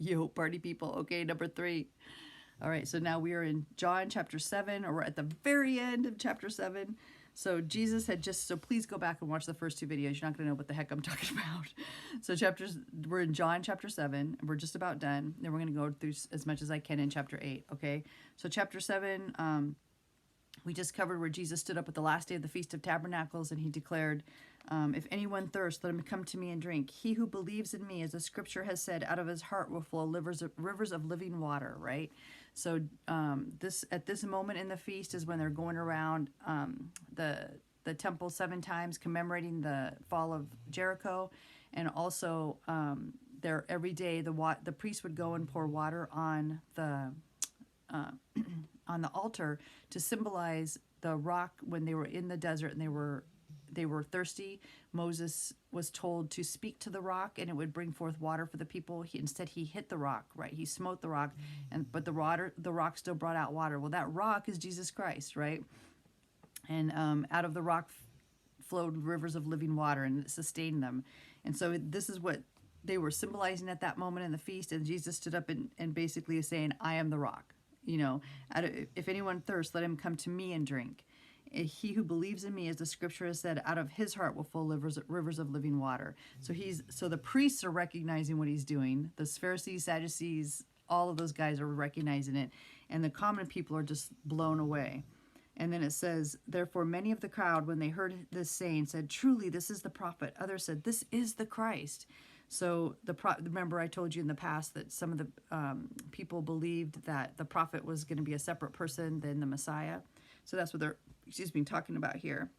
Yo, party people. Okay, number 3. All right, so now we are in John chapter 7, or we're at the very end of chapter 7. So Jesus had just, so please go back and watch the first 2 videos. You're not going to know what the heck I'm talking about. So we're in John chapter 7, and we're just about done. Then we're going to go through as much as I can in chapter 8, okay? So chapter 7, we just covered where Jesus stood up at the last day of the Feast of Tabernacles, and he declared, if anyone thirsts, let him come to me and drink. He who believes in me, as the scripture has said, out of his heart will flow rivers of living water, right? So at this moment in the feast is when they're going around the temple 7 times, commemorating the fall of Jericho, and also there every day the priest would go and pour water on the altar to symbolize the rock when they were in the desert and they were thirsty. Moses was told to speak to the rock and it would bring forth water for the people. Instead he hit the rock, right? He smote the rock, but the rock still brought out water. Well, that rock is Jesus Christ, right? And out of the rock flowed rivers of living water, and it sustained them. And so this is what they were symbolizing at that moment in the feast. And Jesus stood up and basically is saying, I am the rock. You know, if anyone thirsts, let him come to me and drink. He who believes in me, as the scripture has said, out of his heart will flow rivers of living water. So the priests are recognizing what he's doing. The Pharisees, Sadducees, all of those guys are recognizing it. And the common people are just blown away. And then it says, therefore many of the crowd, when they heard this saying, said, truly, this is the prophet. Others said, this is the Christ. So remember I told you in the past that some of the people believed that the prophet was going to be a separate person than the Messiah. So that's what they're, talking about here.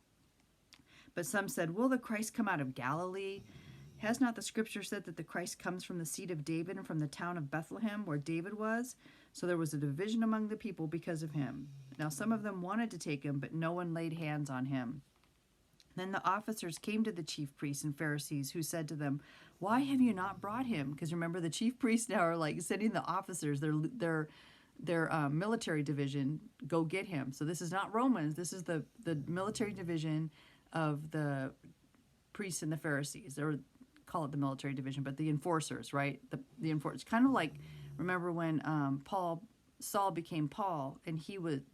But some said, will the Christ come out of Galilee? Has not the scripture said that the Christ comes from the seed of David and from the town of Bethlehem where David was? So there was a division among the people because of him. Now some of them wanted to take him, but no one laid hands on him. Then the officers came to the chief priests and Pharisees, who said to them, why have you not brought him? Because remember, the chief priests now are like sending the officers, their military division, go get him. So this is not Romans. This is the military division of the priests and the Pharisees. Or call it the military division, but the enforcers, right? The enforcers. Kind of like, remember when Saul became Paul, and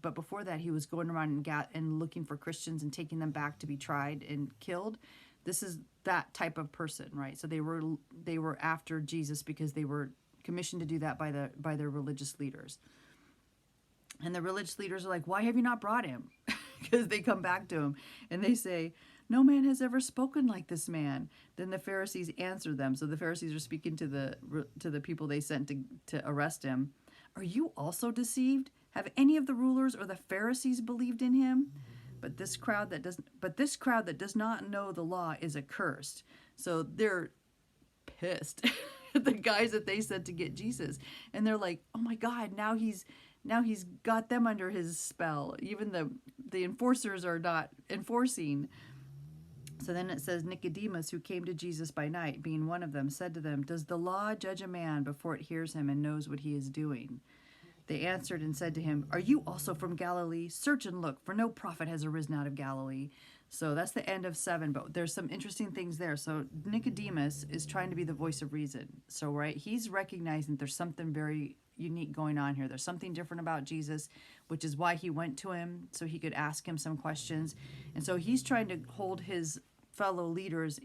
but before that he was going around and looking for Christians and taking them back to be tried and killed. This is that type of person, right? So they were after Jesus because they were commissioned to do that by their religious leaders. And the religious leaders are like, why have you not brought him? Because they come back to him and they say, no man has ever spoken like this man. Then the Pharisees answer them. So the Pharisees are speaking to the people they sent to arrest him. Are you also deceived? Have any of the rulers or the Pharisees believed in him? But this crowd that does not know the law is accursed. So they're pissed at the guys that they sent to get Jesus. And they're like, oh my God, now he's got them under his spell. Even the enforcers are not enforcing. So then it says, Nicodemus, who came to Jesus by night, being one of them, said to them, does the law judge a man before it hears him and knows what he is doing? They answered and said to him, are you also from Galilee? Search and look, for no prophet has arisen out of Galilee. So that's the end of 7, but there's some interesting things there. So Nicodemus is trying to be the voice of reason. So, right, he's recognizing there's something very unique going on here. There's something different about Jesus, which is why he went to him, so he could ask him some questions. And so he's trying to hold his fellow leaders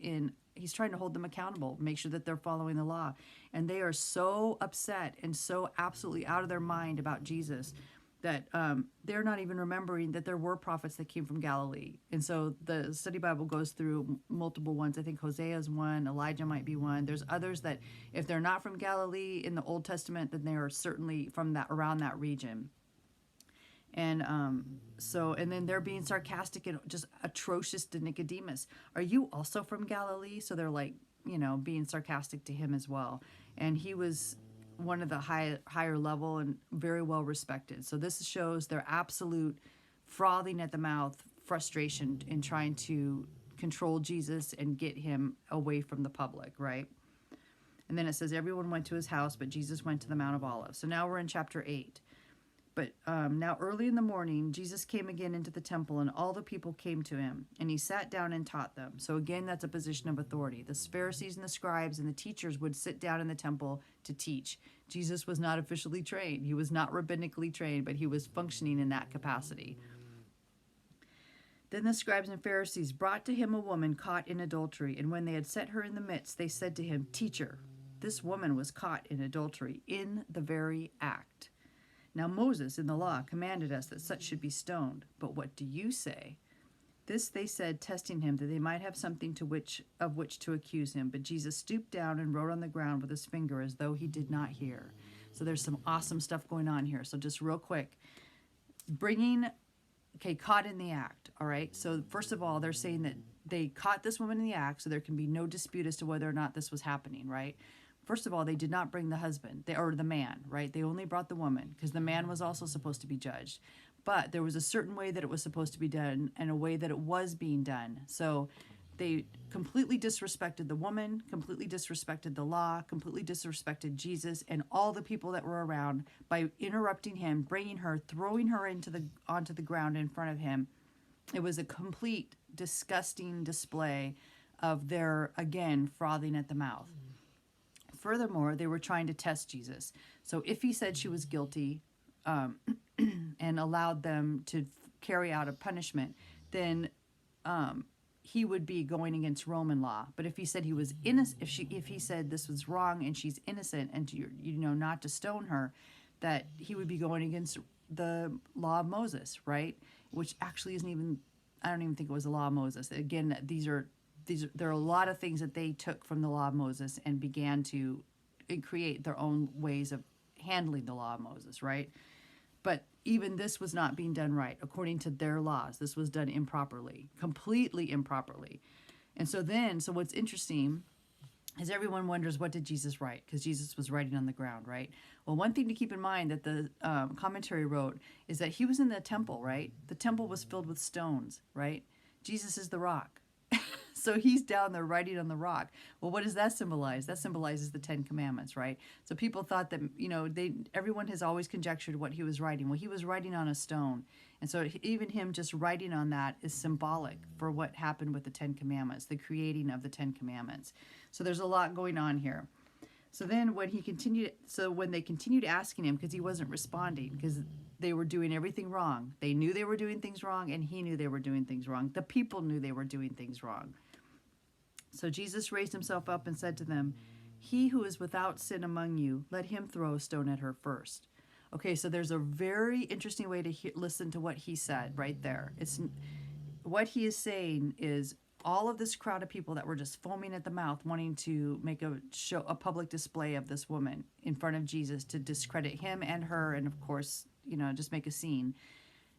he's trying to hold them accountable, make sure that they're following the law. And they are so upset and so absolutely out of their mind about Jesus that they're not even remembering that there were prophets that came from Galilee. And so the study Bible goes through multiple ones. I think Hosea is one, Elijah might be one. There's others that if they're not from Galilee in the Old Testament, then they are certainly from around that region. And and then they're being sarcastic and just atrocious to Nicodemus. Are you also from Galilee? So they're like, being sarcastic to him as well. And he was one of the higher level and very well respected. So this shows their absolute frothing at the mouth frustration in trying to control Jesus and get him away from the public, right? And then it says everyone went to his house, but Jesus went to the Mount of Olives. So now we're in chapter 8. But now early in the morning, Jesus came again into the temple, and all the people came to him, and he sat down and taught them. So again, that's a position of authority. The Pharisees and the scribes and the teachers would sit down in the temple to teach. Jesus was not officially trained. He was not rabbinically trained, but he was functioning in that capacity. Then the scribes and Pharisees brought to him a woman caught in adultery, and when they had set her in the midst, they said to him, "Teacher, this woman was caught in adultery in the very act. Now Moses in the law commanded us that such should be stoned. But what do you say?" This they said, testing him, that they might have something of which to accuse him. But Jesus stooped down and wrote on the ground with his finger as though he did not hear. So there's some awesome stuff going on here. So just real quick, caught in the act. All right. So first of all, they're saying that they caught this woman in the act, so there can be no dispute as to whether or not this was happening, right? First of all, they did not bring the husband, or the man, right? They only brought the woman, because the man was also supposed to be judged. But there was a certain way that it was supposed to be done and a way that it was being done. So they completely disrespected the woman, completely disrespected the law, completely disrespected Jesus and all the people that were around by interrupting him, bringing her, throwing her onto the ground in front of him. It was a complete disgusting display of their, again, frothing at the mouth. Furthermore, they were trying to test Jesus. So if he said she was guilty and allowed them to carry out a punishment, then he would be going against Roman law. But if he said he was innocent, if he said this was wrong and she's innocent and not to stone her, that he would be going against the law of Moses, right? Which actually isn't even, I don't even think it was the law of Moses. Again, there are a lot of things that they took from the law of Moses and began to create their own ways of handling the law of Moses, right? But even this was not being done right according to their laws. This was done improperly, completely improperly. And so what's interesting is everyone wonders, what did Jesus write? Because Jesus was writing on the ground, right? Well, one thing to keep in mind that the commentary wrote is that he was in the temple, right? The temple was filled with stones, right? Jesus is the rock. So he's down there writing on the rock. Well, what does that symbolize? That symbolizes the Ten Commandments, right? So people thought that, everyone has always conjectured what he was writing. Well, he was writing on a stone. And so even him just writing on that is symbolic for what happened with the Ten Commandments, the creating of the Ten Commandments. So there's a lot going on here. So then when they continued asking him, because he wasn't responding, because they were doing everything wrong. They knew they were doing things wrong, and he knew they were doing things wrong. The people knew they were doing things wrong. So Jesus raised himself up and said to them, "He who is without sin among you, let him throw a stone at her first." Okay, so there's a very interesting way to listen to what he said right there. What he is saying is all of this crowd of people that were just foaming at the mouth, wanting to make a public display of this woman in front of Jesus to discredit him and her, and of course, just make a scene.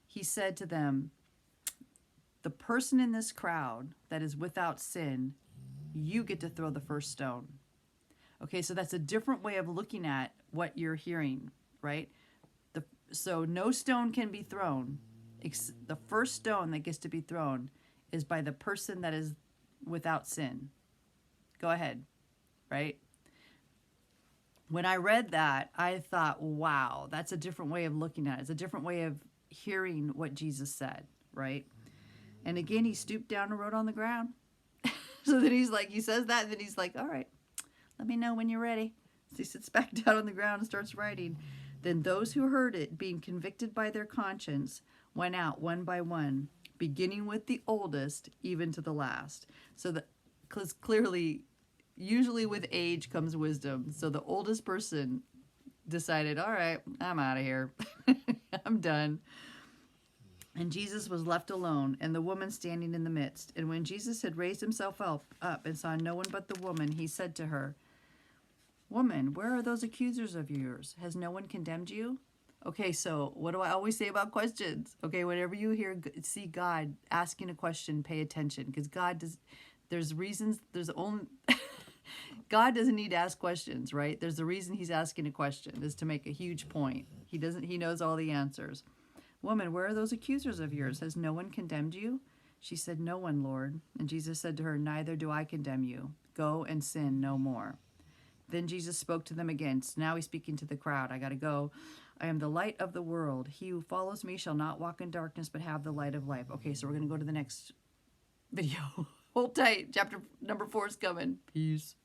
He said to them, "The person in this crowd that is without sin, you get to throw the first stone." Okay, so that's a different way of looking at what you're hearing, right? So no stone can be thrown. The first stone that gets to be thrown is by the person that is without sin. Go ahead, right? When I read that, I thought, wow, that's a different way of looking at it. It's a different way of hearing what Jesus said, right? And again, he stooped down and wrote on the ground. So then he says that, and then he's like, "All right, let me know when you're ready." So he sits back down on the ground and starts writing. Then those who heard it, being convicted by their conscience, went out one by one, beginning with the oldest, even to the last. So because clearly, usually with age comes wisdom. So the oldest person decided, "All right, I'm out of here. I'm done." And Jesus was left alone, and the woman standing in the midst. And when Jesus had raised himself up and saw no one but the woman, he said to her, "Woman, where are those accusers of yours? Has no one condemned you?" Okay, so what do I always say about questions? Okay, whenever you see God asking a question, pay attention, because there's reasons, God doesn't need to ask questions, right? There's a reason he's asking a question, is to make a huge point. He knows all the answers. "Woman, where are those accusers of yours? Has no one condemned you?" She said, "No one, Lord." And Jesus said to her, "Neither do I condemn you. Go and sin no more." Then Jesus spoke to them again. So now he's speaking to the crowd. "I got to go. I am the light of the world. He who follows me shall not walk in darkness, but have the light of life. Okay, so we're going to go to the next video. Hold tight. Chapter number 4 is coming. Peace.